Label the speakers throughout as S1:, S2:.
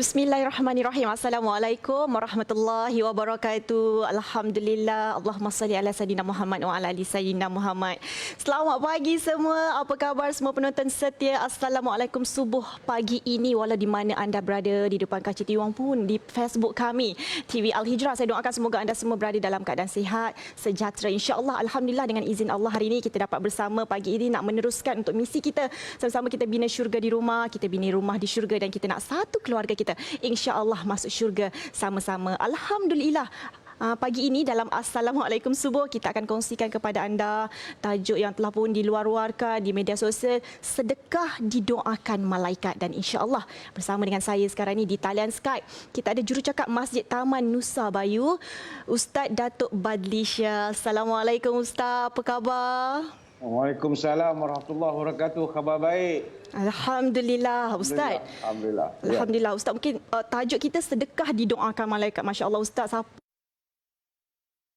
S1: Bismillahirrahmanirrahim. Assalamualaikum warahmatullahi wabarakatuh. Alhamdulillah. Allahumma salli ala Sayyidina Muhammad wa ala ali Sayyidina Muhammad. Selamat pagi semua. Apa khabar semua penonton setia? Assalamualaikum subuh pagi ini walau di mana anda berada, di depan kaca TV pun, di Facebook kami TV Al Hijrah. Saya doakan semoga anda semua berada dalam keadaan sihat, sejahtera insya-Allah. Alhamdulillah, dengan izin Allah hari ini kita dapat bersama pagi ini nak meneruskan untuk misi kita. Sama-sama kita bina syurga di rumah, kita bina rumah di syurga, dan kita nak satu keluarga kita insya-Allah masuk syurga sama-sama. Alhamdulillah. Pagi ini dalam Assalamualaikum Subuh kita akan kongsikan kepada anda tajuk yang telah pun diluar-luarkan di media sosial, sedekah didoakan malaikat. Dan insya-Allah bersama dengan saya sekarang ini di talian Skype kita ada jurucakap Masjid Taman Nusa Bayu, Ustaz Datuk Badli Shah. Assalamualaikum Ustaz, apa khabar?
S2: Waalaikumsalam warahmatullahi wabarakatuh. Khabar baik.
S1: Alhamdulillah Ustaz.
S2: Alhamdulillah.
S1: Alhamdulillah Ustaz. Mungkin tajuk kita sedekah didoakan malaikat. Masya-Allah Ustaz.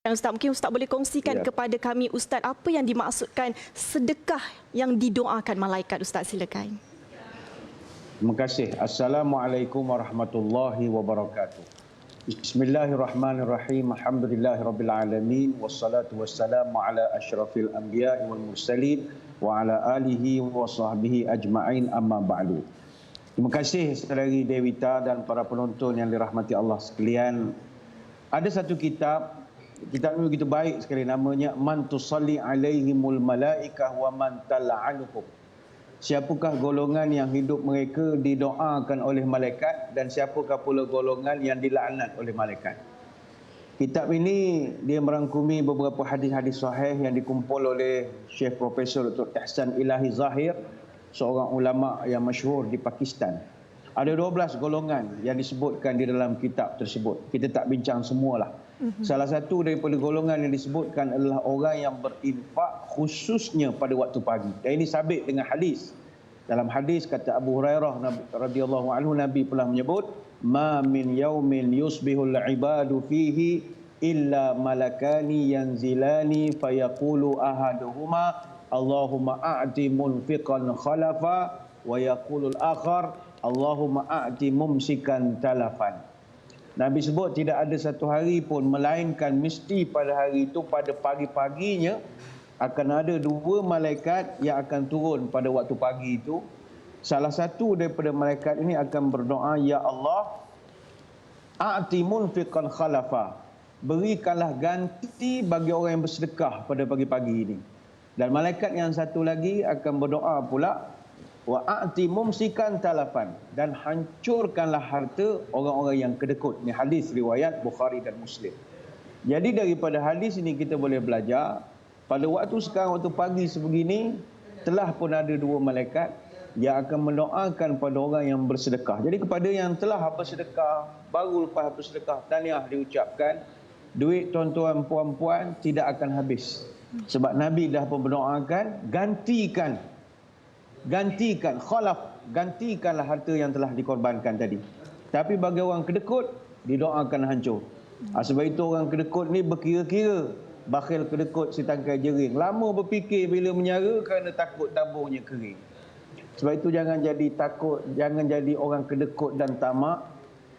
S1: Ustaz, mungkin Ustaz boleh kongsikan kepada kami Ustaz apa yang dimaksudkan sedekah yang didoakan malaikat. Ustaz, silakan.
S2: Terima kasih. Assalamualaikum warahmatullahi wabarakatuh. Bismillahirrahmanirrahim. Alhamdulillahirabbil alamin wassalatu wassalamu ala asyrafil anbiya'i wal mursalin wa ala alihi wa sahbihi ajma'in, amma ba'du. Terima kasih saudari Dewita dan para penonton yang dirahmati Allah sekalian. Ada satu kitab ini begitu baik sekali, namanya Man tusalli alaihimul malaikah wa man tal'anuhum. Siapakah golongan yang hidup mereka didoakan oleh malaikat, dan siapakah pula golongan yang dilaknat oleh malaikat. Kitab ini dia merangkumi beberapa hadis-hadis sahih yang dikumpul oleh Syekh Profesor Dr. Ihsan Ilahi Zahir, seorang ulama yang masyhur di Pakistan. Ada 12 golongan yang disebutkan di dalam kitab tersebut. Kita tak bincang semualah. Salah satu daripada golongan yang disebutkan adalah orang yang berinfak khususnya pada waktu pagi. Dan ini sabit dengan hadis. Dalam hadis kata Abu Hurairah radhiyallahu anhu, Nabi pernah menyebut, "Ma min yaumin yusbihul ibadu fihi illa malakani yanzilani fayaqulu ahaduhuma Allahumma a'ti munfiqan khalafa wa yaqulul akhar Allahumma a'ti mumsikan talafan." Nabi sebut tidak ada satu hari pun melainkan mesti pada hari itu, pada pagi-paginya akan ada dua malaikat yang akan turun pada waktu pagi itu. Salah satu daripada malaikat ini akan berdoa, "Ya Allah, a'ti munfiqan khalafa." Berikanlah ganti bagi orang yang bersedekah pada pagi-pagi ini. Dan malaikat yang satu lagi akan berdoa pula, wa a'ti mumsikan talafan, dan hancurkanlah harta orang-orang yang kedekut. Ini hadis riwayat Bukhari dan Muslim. Jadi daripada hadis ini kita boleh belajar, pada waktu sekarang, waktu pagi sebegini, telah pun ada dua malaikat yang akan mendoakan pada orang yang bersedekah. Jadi kepada yang telah bersedekah, baru lepas bersedekah, tahniah diucapkan, duit tuan-tuan puan-puan tidak akan habis. Sebab Nabi dah pun mendoakan, gantikan khalaf, gantikanlah harta yang telah dikorbankan tadi. Tapi bagi orang kedekut, didoakan hancur. Sebab itu orang kedekut ni berkira-kira, bakhil kedekut si tangkai jering. Lama berfikir bila menyara kerana takut tabungnya kering. Sebab itu jangan jadi takut, jangan jadi orang kedekut dan tamak.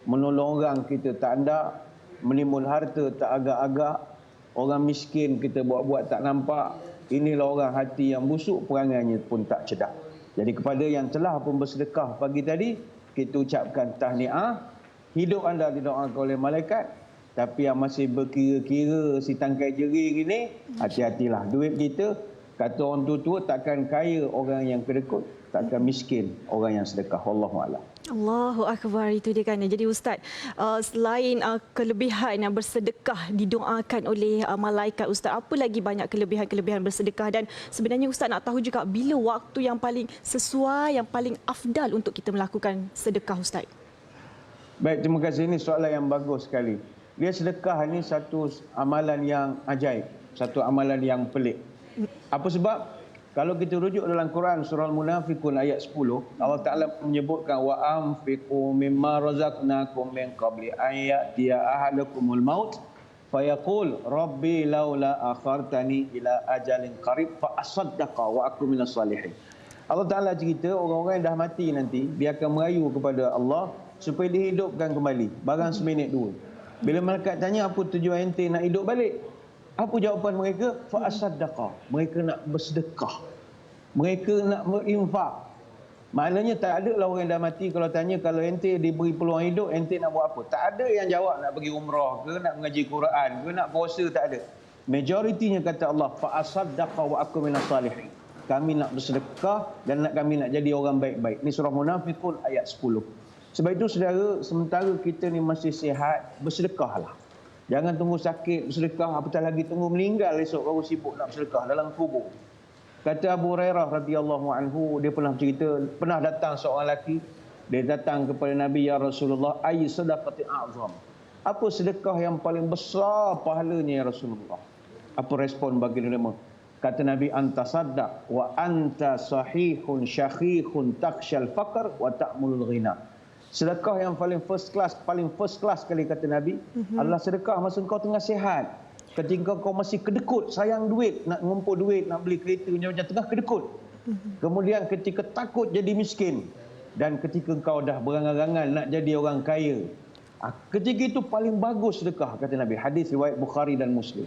S2: Menolong orang kita tak ada, menimbul harta tak agak-agak, orang miskin kita buat-buat tak nampak. Inilah orang hati yang busuk, perangainya pun tak cedak. Jadi kepada yang telah pun bersedekah pagi tadi, kita ucapkan tahniah. Hidup anda didoakan oleh malaikat. Tapi yang masih berkira-kira si tangkai jering ini, hati-hatilah. Duit kita, kata orang tua-tua, takkan kaya orang yang kedekut, takkan miskin orang yang sedekah. Wallahualam.
S1: Allahu Akbar, itu dia kan. Jadi Ustaz, selain kelebihan yang bersedekah didoakan oleh malaikat, Ustaz, apa lagi banyak kelebihan-kelebihan bersedekah? Dan sebenarnya Ustaz nak tahu juga bila waktu yang paling sesuai, yang paling afdal untuk kita melakukan sedekah, Ustaz?
S2: Baik, terima kasih. Ini soalan yang bagus sekali. Dia sedekah ni satu amalan yang ajaib, satu amalan yang pelik. Apa sebab? Kalau kita rujuk dalam Quran surah Al-Munafiqun ayat 10, Allah Taala menyebutkan wa anfiqu mimma razaqnakum min qabli an ya'tiya ahadakumul maut fayaqul rabbi laula akhartani ila ajalin qarib fa asaddaqa wa aku minas salihin. Allah Taala cerita orang-orang yang dah mati nanti dia akan merayu kepada Allah, supaya dihidupkan kembali. Barang seminit dua. Bila malaikat tanya apa tujuan ente nak hidup balik? Apa jawapan mereka? Fa asaddaqa. Mereka nak bersedekah. Mereka nak berinfak. Maknanya tak ada lah orang yang dah mati kalau tanya kalau ente diberi peluang hidup, ente nak buat apa? Tak ada yang jawab nak pergi umrah ke, nak mengaji Quran ke, nak puasa, tak ada. Majoritinya kata Allah, fa asaddaqa wa aku minas salihin. Kami nak bersedekah dan kami nak jadi orang baik-baik. Ini surah Munafiqun ayat 10. Sebab itu saudara, sementara kita ni masih sihat, bersedekahlah. Jangan tunggu sakit bersedekah, apatah lagi tunggu meninggal esok baru sibuk nak bersedekah dalam kubur. Kata Abu Hurairah radhiyallahu anhu, dia pernah cerita, pernah datang seorang lelaki, dia datang kepada Nabi, ya Rasulullah, ay sadaqati a'zam. Apa sedekah yang paling besar pahalanya ya Rasulullah? Apa respon baginda Nabi? Kata Nabi, anta saddaq wa anta sahihun syakhihun takshal faqr wa ta'mulul ghina. Sedekah yang paling first class kali kata Nabi, adalah sedekah masa kau tengah sihat. Ketika kau masih kedekut, sayang duit, nak ngumpul duit, nak beli kereta, macam tengah kedekut. Kemudian ketika takut jadi miskin. Dan ketika kau dah berangan-angan nak jadi orang kaya. Ketika itu paling bagus sedekah, kata Nabi. Hadis riwayat Bukhari dan Muslim.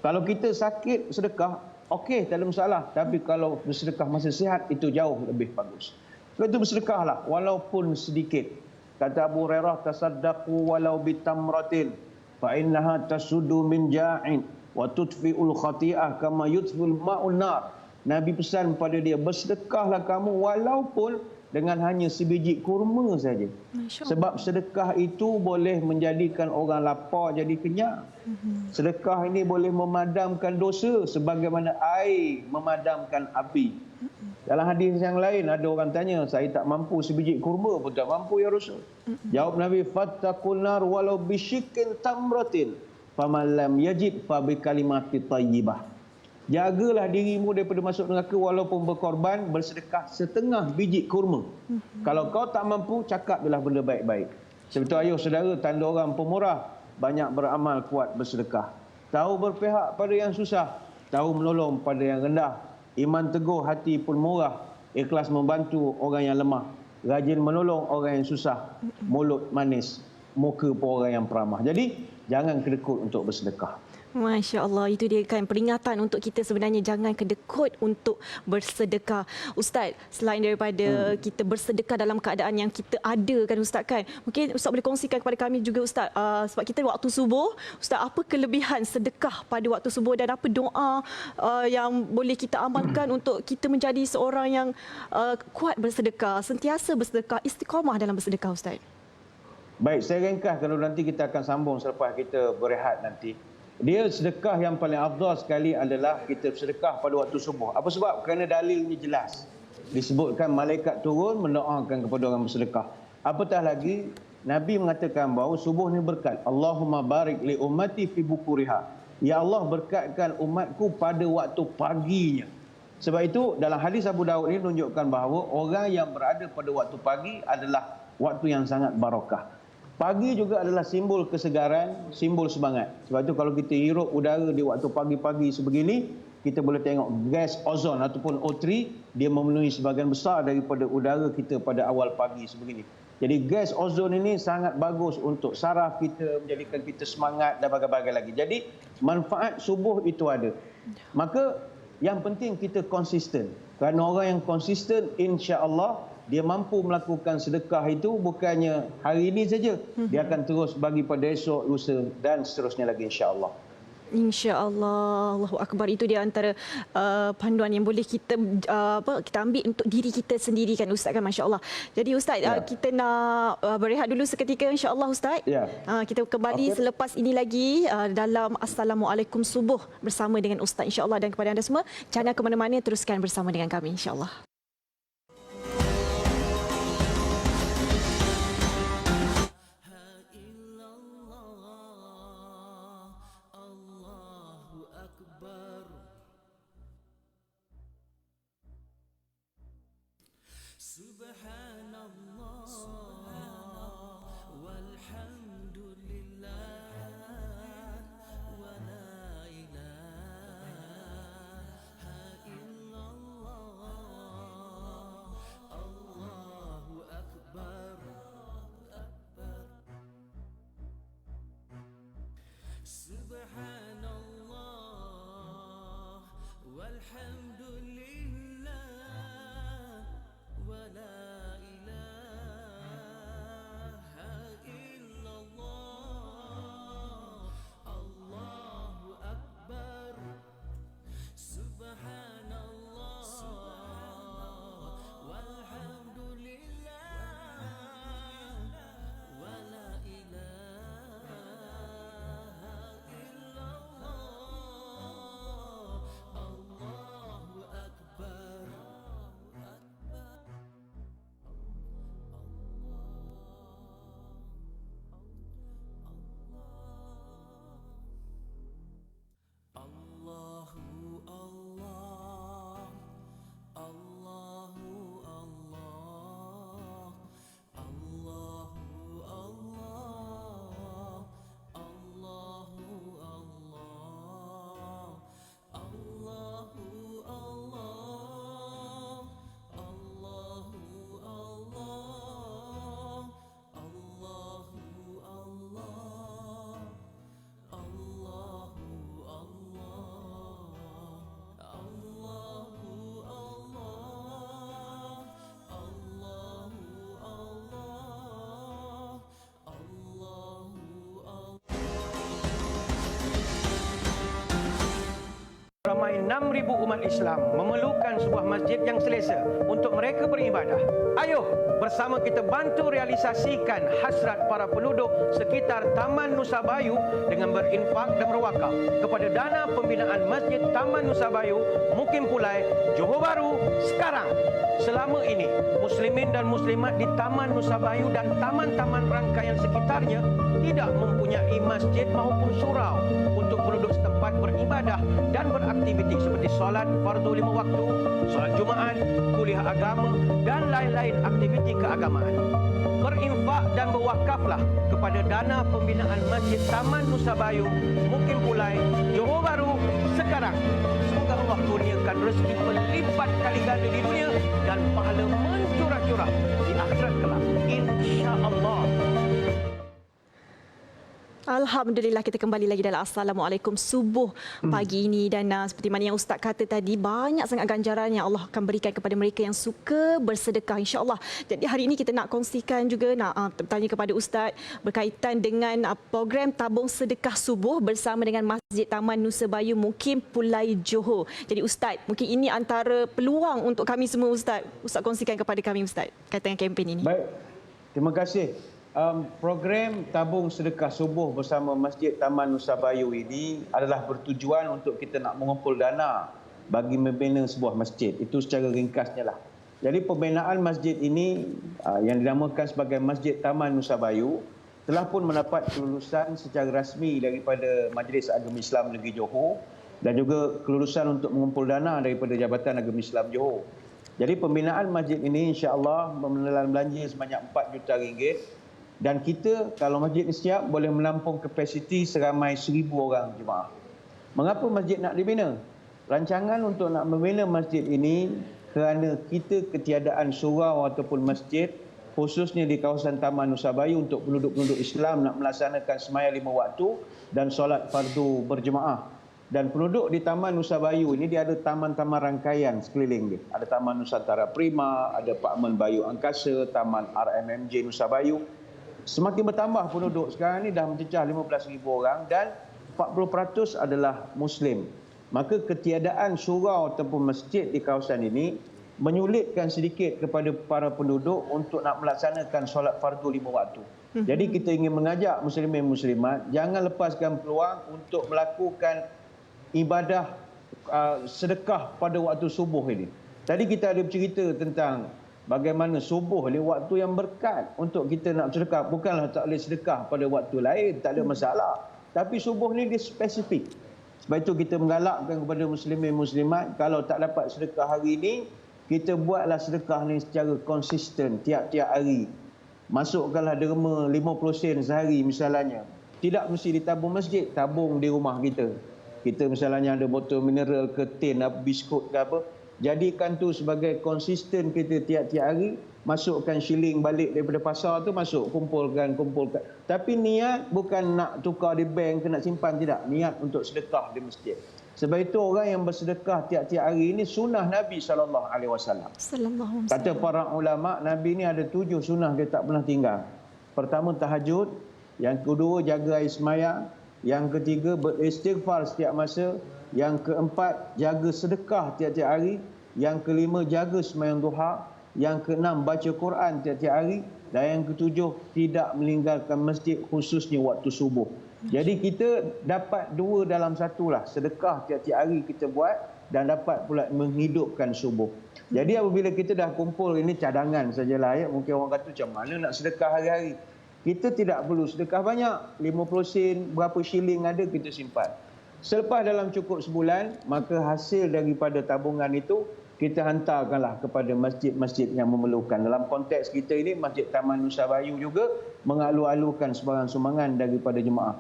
S2: Kalau kita sakit sedekah, okey, tak ada masalah. Tapi kalau bersedekah masa sihat, itu jauh lebih bagus. Sebab itu bersedekahlah, walaupun sedikit. Kata Abu Hurairah, tasaddaqu walau bitamratin. Fa'innaha tasudu min ja'in wa tudfi'ul khati'ah kama yudfi'ul ma'un nar. Nabi pesan pada dia, bersedekahlah kamu walaupun dengan hanya sebiji kurma saja. Sebab sedekah itu boleh menjadikan orang lapar jadi kenyang. Sedekah ini boleh memadamkan dosa sebagaimana air memadamkan api. Dalam hadis yang lain ada orang tanya, saya tak mampu sebiji kurma pun tak mampu ya Rasul. Jawab Nabi, fattaqun nar walau bisyikkin tamratin faman lam yajid fa bi kalimati thayyibah. Jagalah dirimu daripada masuk neraka walaupun berkorban bersedekah setengah biji kurma. Kalau kau tak mampu, cakap jelah benda baik-baik. Sebab itu ayuh saudara, tanda orang pemurah, banyak beramal, kuat bersedekah. Tahu berpihak pada yang susah, tahu menolong pada yang rendah. Iman teguh, hati pun murah, ikhlas membantu orang yang lemah, rajin menolong orang yang susah, mulut manis, muka pun orang yang peramah. Jadi, jangan kedekut untuk bersedekah.
S1: Masya Allah, itu dia kan peringatan untuk kita sebenarnya jangan kedekut untuk bersedekah. Ustaz, selain daripada kita bersedekah dalam keadaan yang kita ada kan Ustaz kan, mungkin Ustaz boleh kongsikan kepada kami juga Ustaz, sebab kita waktu subuh, Ustaz, apa kelebihan sedekah pada waktu subuh dan apa doa yang boleh kita amalkan untuk kita menjadi seorang yang kuat bersedekah, sentiasa bersedekah, istiqamah dalam bersedekah Ustaz?
S2: Baik, saya ringkas kalau nanti kita akan sambung selepas kita berehat nanti. Dia sedekah yang paling afdal sekali adalah kita sedekah pada waktu subuh. Apa sebab? Kerana dalilnya jelas. Disebutkan malaikat turun mendoakan kepada orang bersedekah. Apatah lagi, Nabi mengatakan bahawa subuh ni berkat. Allahumma barik li ummati fi bukuriha. Ya Allah, berkatkan umatku pada waktu paginya. Sebab itu dalam hadis Abu Daud ini menunjukkan bahawa orang yang berada pada waktu pagi adalah waktu yang sangat barakah. Pagi juga adalah simbol kesegaran, simbol semangat. Sebab itu kalau kita hirup udara di waktu pagi-pagi sebegini, kita boleh tengok gas ozon ataupun O3, dia memenuhi sebahagian besar daripada udara kita pada awal pagi sebegini. Jadi gas ozon ini sangat bagus untuk saraf kita, menjadikan kita semangat dan bagai-bagai lagi. Jadi manfaat subuh itu ada. Maka yang penting kita konsisten. Kerana orang yang konsisten, insya-Allah dia mampu melakukan sedekah itu bukannya hari ini saja. Dia akan terus bagi pada esok, lusa dan seterusnya lagi insya-Allah.
S1: InsyaAllah, Allahu Akbar. Itu dia antara panduan yang boleh kita kita ambil untuk diri kita sendiri kan Ustaz kan, Masya Allah. Jadi Ustaz, kita nak berehat dulu seketika insya-Allah Ustaz. Kita kembali selepas ini lagi dalam Assalamualaikum Subuh bersama dengan Ustaz insya-Allah, dan kepada anda semua jangan ke mana-mana, teruskan bersama dengan kami insya-Allah.
S3: 6,000 umat Islam memerlukan sebuah masjid yang selesa untuk mereka beribadah. Ayo bersama kita bantu realisasikan hasrat para penduduk sekitar Taman Nusa Bayu dengan berinfak dan berwakaf kepada dana pembinaan Masjid Taman Nusa Bayu, Mukim Pulai, Johor Bahru sekarang. Selama ini, muslimin dan muslimat di Taman Nusa Bayu dan taman-taman rangkaian sekitarnya tidak mempunyai masjid maupun surau untuk penduduk setempat beribadah dan beraktiviti seperti solat fardu 5 waktu, solat Jumaat, kuliah agama dan lain-lain aktiviti keagamaan. Berinfak dan berwakaflah kepada dana pembinaan Masjid Taman Nusa Bayu, Mukim Pulai, Johor Bahru sekarang. Semoga Allah kurniakan rezeki berlipat kali ganda di dunia dan pahala mencurah-curah di akhirat kelak, insya-Allah.
S1: Alhamdulillah, kita kembali lagi dalam Assalamualaikum subuh pagi ini, dan seperti mana yang Ustaz kata tadi, banyak sangat ganjaran yang Allah akan berikan kepada mereka yang suka bersedekah, insya-Allah. Jadi hari ini kita nak kongsikan juga, nak bertanya kepada Ustaz berkaitan dengan program tabung sedekah subuh bersama dengan Masjid Taman Nusa Bayu, Mukim Pulai, Johor. Jadi Ustaz, mungkin ini antara peluang untuk kami semua, Ustaz. Ustaz kongsikan kepada kami, Ustaz, kaitan dengan kempen ini.
S2: Baik, terima kasih. Program tabung sedekah subuh bersama Masjid Taman Nusa Bayu ini adalah bertujuan untuk kita nak mengumpul dana bagi membina sebuah masjid. Itu secara ringkasnya lah. Jadi pembinaan masjid ini yang dinamakan sebagai Masjid Taman Nusa Bayu telah pun mendapat kelulusan secara rasmi daripada Majlis Agama Islam Negeri Johor dan juga kelulusan untuk mengumpul dana daripada Jabatan Agama Islam Johor. Jadi pembinaan masjid ini insya-Allah menelan belanja sebanyak 4 juta ringgit. Dan kita, kalau masjid ini siap, boleh menampung kapasiti seramai 1,000 orang jemaah. Mengapa masjid nak dibina? Rancangan untuk nak membina masjid ini kerana kita ketiadaan surau ataupun masjid, khususnya di kawasan Taman Nusa Bayu untuk penduduk-penduduk Islam nak melaksanakan sembahyang 5 waktu dan solat fardu berjemaah. Dan penduduk di Taman Nusa Bayu ini dia ada taman-taman rangkaian sekeliling dia. Ada Taman Nusantara Prima, ada Pakmen Bayu Angkasa, Taman RMMJ Nusa Bayu. Semakin bertambah penduduk sekarang ni dah mencecah 15,000 orang dan 40% adalah Muslim. Maka ketiadaan surau ataupun masjid di kawasan ini menyulitkan sedikit kepada para penduduk untuk nak melaksanakan solat fardu 5 waktu. Jadi kita ingin mengajak muslimin muslimat jangan lepaskan peluang untuk melakukan ibadah sedekah pada waktu subuh ini. Tadi kita ada bercerita tentang bagaimana subuh ni waktu yang berkat untuk kita nak sedekah. Bukanlah tak boleh sedekah pada waktu lain, tak ada masalah. Tapi subuh ni dia spesifik. Sebab itu kita menggalakkan kepada muslimin muslimat, kalau tak dapat sedekah hari ini, kita buatlah sedekah ni secara konsisten tiap-tiap hari. Masukkanlah derma 50 sen sehari misalnya. Tidak mesti ditabung masjid, tabung di rumah kita. Kita misalnya ada botol mineral ke tin, biskut ke apa, jadikan tu sebagai konsisten kita tiap-tiap hari, masukkan shilling balik daripada pasar tu, masuk, kumpulkan. Tapi niat bukan nak tukar di bank ke nak simpan, tidak. Niat untuk sedekah di masjid. Sebab itu orang yang bersedekah tiap-tiap hari ini sunnah Nabi SAW. Kata para ulama, Nabi ni ada 7 sunnah dia tak pernah tinggal. Pertama tahajud, yang kedua jaga air sembahyang, yang ketiga beristighfar setiap masa, yang keempat, jaga sedekah tiap-tiap hari. Yang kelima, jaga sembahyang duha. Yang keenam, baca Quran tiap-tiap hari. Dan yang ketujuh, tidak meninggalkan masjid khususnya waktu subuh. Jadi kita dapat 2 dalam 1 lah. Sedekah tiap-tiap hari kita buat dan dapat pula menghidupkan subuh. Jadi apabila kita dah kumpul, ini cadangan sajalah ya. Mungkin orang kata macam mana nak sedekah hari-hari. Kita tidak perlu sedekah banyak. 50 sen, berapa shilling ada kita simpan. Selepas dalam cukup sebulan, maka hasil daripada tabungan itu kita hantarkanlah kepada masjid-masjid yang memerlukan. Dalam konteks kita ini, Masjid Taman Nusa Bayu juga mengalu-alukan sebarang sumbangan daripada jemaah.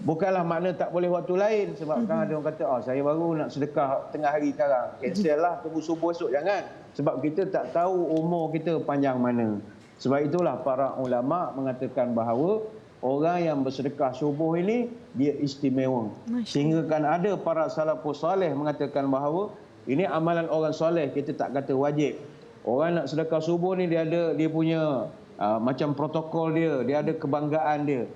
S2: Bukanlah makna tak boleh waktu lain, sebab kan ada orang kata, saya baru nak sedekah tengah hari sekarang. Cancel lah, tunggu subuh esok. Jangan. Sebab kita tak tahu umur kita panjang mana. Sebab itulah para ulama mengatakan bahawa orang yang bersedekah subuh ini dia istimewa. Sehingga kan ada para salafus soleh mengatakan bahawa ini amalan orang soleh, kita tak kata wajib. Orang nak sedekah subuh ni dia punya macam protokol dia ada kebanggaan dia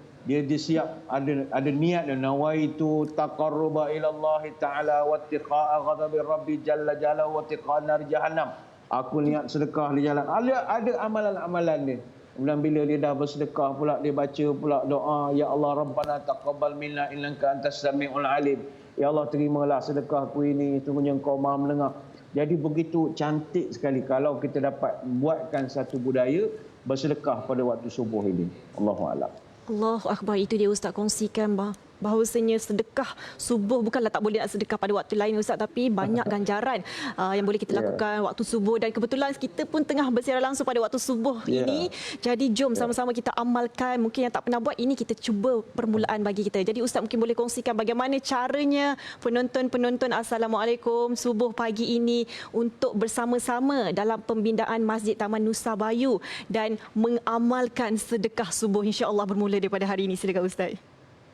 S2: siap ada niat dia, nawaitu taqarruba ila Allah taala wa tiqa'a ghadabi rabbi jalla jalla wa tiqa'a nar jahannam. Aku niat sedekah di jalan. Ada amalan-amalan dia. Kemudian bila dia dah bersedekah pula, dia baca pula doa, ya Allah Rabbana taqabbal minna innaka antas samiul alim. Ya Allah, terimalah sedekahku ini, sungguhnya Engkau Maha mendengar. Jadi begitu cantik sekali kalau kita dapat buatkan satu budaya bersedekah pada waktu subuh ini. Allahu a'lam.
S1: Allahu Akbar, itu dia Ustaz kongsikan bahawasanya sedekah subuh bukanlah tak boleh nak sedekah pada waktu lain Ustaz, tapi banyak ganjaran yang boleh kita lakukan waktu subuh, dan kebetulan kita pun tengah bersiaran langsung pada waktu subuh ini. Jadi jom sama-sama kita amalkan. Mungkin yang tak pernah buat ini, kita cuba permulaan bagi kita. Jadi Ustaz mungkin boleh kongsikan bagaimana caranya penonton-penonton Assalamualaikum subuh pagi ini untuk bersama-sama dalam pembinaan Masjid Taman Nusa Bayu dan mengamalkan sedekah subuh, insya-Allah bermula daripada hari ini. Silakan Ustaz.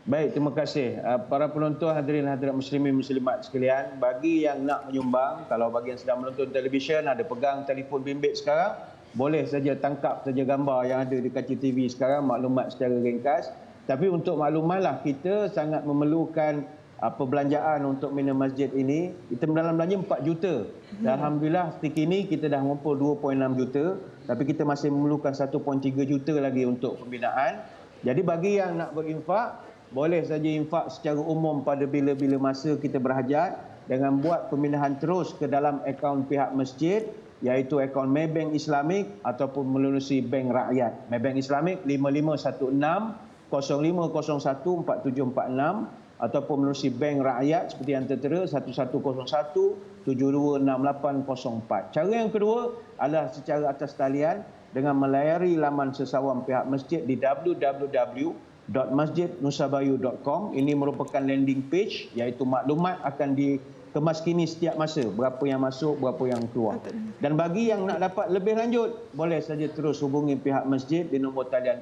S2: Baik, terima kasih. Para penonton, hadirin hadirat muslimin muslimat sekalian, bagi yang nak menyumbang, kalau bagi yang sedang menonton televisyen, ada pegang telefon bimbit sekarang, boleh saja tangkap saja gambar yang ada di kaca TV sekarang, maklumat secara ringkas. Tapi untuk maklumatlah, kita sangat memerlukan perbelanjaan untuk bina masjid ini. Kita dalam belanja 4 juta. Dan Alhamdulillah, setik ini kita dah mengumpul 2.6 juta. Tapi kita masih memerlukan 1.3 juta lagi untuk pembinaan. Jadi bagi yang nak berinfak, boleh saja infak secara umum pada bila-bila masa kita berhajat dengan buat pemindahan terus ke dalam akaun pihak masjid, iaitu akaun Maybank Islamik ataupun melalui Bank Rakyat. Maybank Islamik 5516 0501 4746 ataupun melalui Bank Rakyat seperti yang tertera 1101 726804. Cara yang kedua adalah secara atas talian dengan melayari laman sesawang pihak masjid di www.masjidnusabayu.com. Ini merupakan landing page, iaitu maklumat akan dikemaskini setiap masa, berapa yang masuk, berapa yang keluar. Dan bagi yang nak dapat lebih lanjut, boleh saja terus hubungi pihak masjid di nombor talian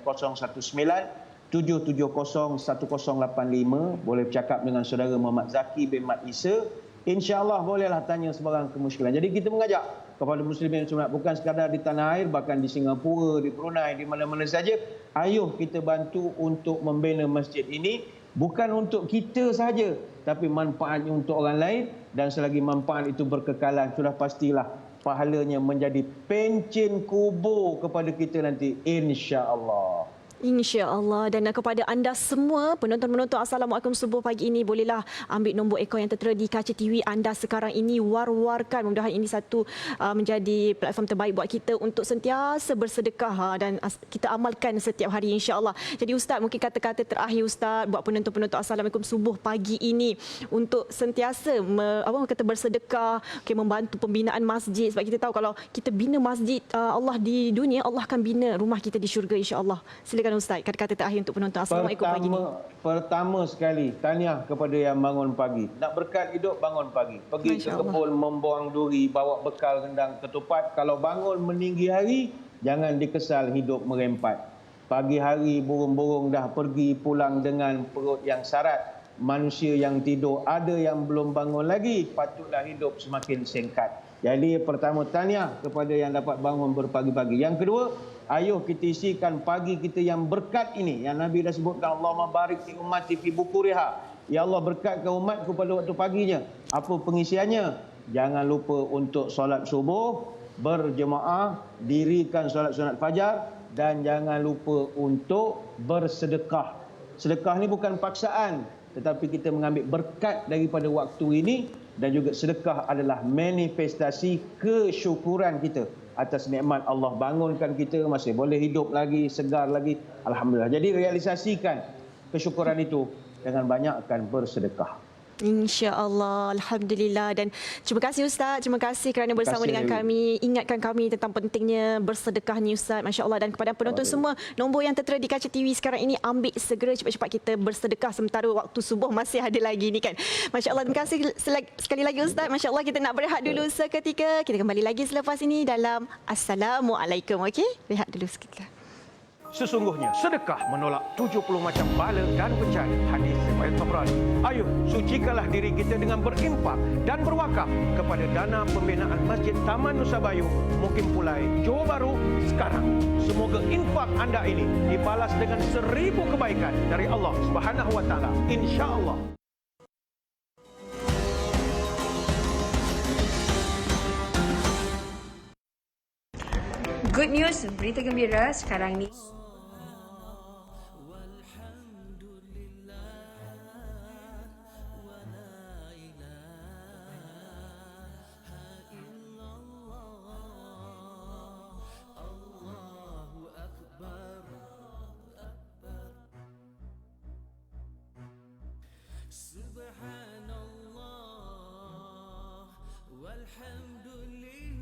S2: 019-770-1085. Boleh bercakap dengan saudara Muhammad Zaki bin Mat Isa. InsyaAllah bolehlah tanya sebarang kemusykilan. Jadi kita mengajak kepada muslimin sunat, bukan sekadar di tanah air, bahkan di Singapura, di Brunei, di mana-mana saja, ayo kita bantu untuk membina masjid ini, bukan untuk kita saja, tapi manfaatnya untuk orang lain, dan selagi manfaat itu berkekalan, sudah pastilah pahalanya menjadi pencen kubur kepada kita nanti, insya-Allah.
S1: InsyaAllah. Dan kepada anda semua penonton-penonton Assalamualaikum subuh pagi ini, bolehlah ambil nombor akaun yang tertera di kaca TV anda sekarang ini, war-warkan. Mudah-mudahan ini satu menjadi platform terbaik buat kita untuk sentiasa bersedekah dan kita amalkan setiap hari, insya-Allah. Jadi Ustaz, mungkin kata-kata terakhir Ustaz buat penonton-penonton Assalamualaikum subuh pagi ini untuk sentiasa bersedekah, membantu pembinaan masjid, sebab kita tahu kalau kita bina masjid Allah di dunia, Allah akan bina rumah kita di syurga, insya-Allah. Silakan Ustaz, kata-kata terakhir untuk penonton Assalamualaikum pagi ini.
S2: Pertama sekali, tahniah kepada yang bangun pagi. Nak berkat hidup, bangun pagi. Pergi ke kebun membuang duri, bawa bekal rendang ketupat. Kalau bangun meninggi hari, jangan dikesal hidup merempat. Pagi hari burung-burung dah pergi pulang dengan perut yang sarat. Manusia yang tidur ada yang belum bangun lagi, patutlah hidup semakin singkat. Jadi pertama, tahniah kepada yang dapat bangun berpagi-pagi. Yang kedua, ayo kita isikan pagi kita yang berkat ini, yang Nabi dah sebutkan, Allahumma barik fi ummati fi bukuriha. Ya Allah, berkatkan umatku pada waktu paginya. Apa pengisiannya? Jangan lupa untuk solat subuh berjemaah, dirikan solat sunat fajar, dan jangan lupa untuk bersedekah. Sedekah ni bukan paksaan, tetapi kita mengambil berkat daripada waktu ini, dan juga sedekah adalah manifestasi kesyukuran kita atas nikmat Allah bangunkan kita, masih boleh hidup lagi, segar lagi. Alhamdulillah. Jadi realisasikan kesyukuran itu dengan banyakkan bersedekah.
S1: InsyaAllah. Alhamdulillah. Dan terima kasih Ustaz. Terima kasih kerana bersama dengan kami. Ingatkan kami tentang pentingnya bersedekah ni Ustaz. Masya Allah. Dan kepada penonton semua, nombor yang tertera di kaca TV sekarang ini, ambil segera, cepat-cepat kita bersedekah sementara waktu subuh masih ada lagi ni kan. Masya Allah. Terima kasih sekali lagi Ustaz. Masya Allah, kita nak berehat dulu seketika. Kita kembali lagi selepas ini dalam Assalamualaikum. Okey? Rehat dulu seketika.
S3: Sesungguhnya sedekah menolak 70 macam bala dan bencana. Hadis riwayat Tabrani. Ayuh, sucikanlah diri kita dengan berinfak dan berwakaf kepada dana pembinaan Masjid Taman Nusa Bayu Mukim Pulai, Johor Bahru sekarang. Semoga infak anda ini dibalas dengan 1000 kebaikan dari Allah Subhanahu Wa Taala. Insya-Allah.
S4: Good news, berita gembira sekarang ni.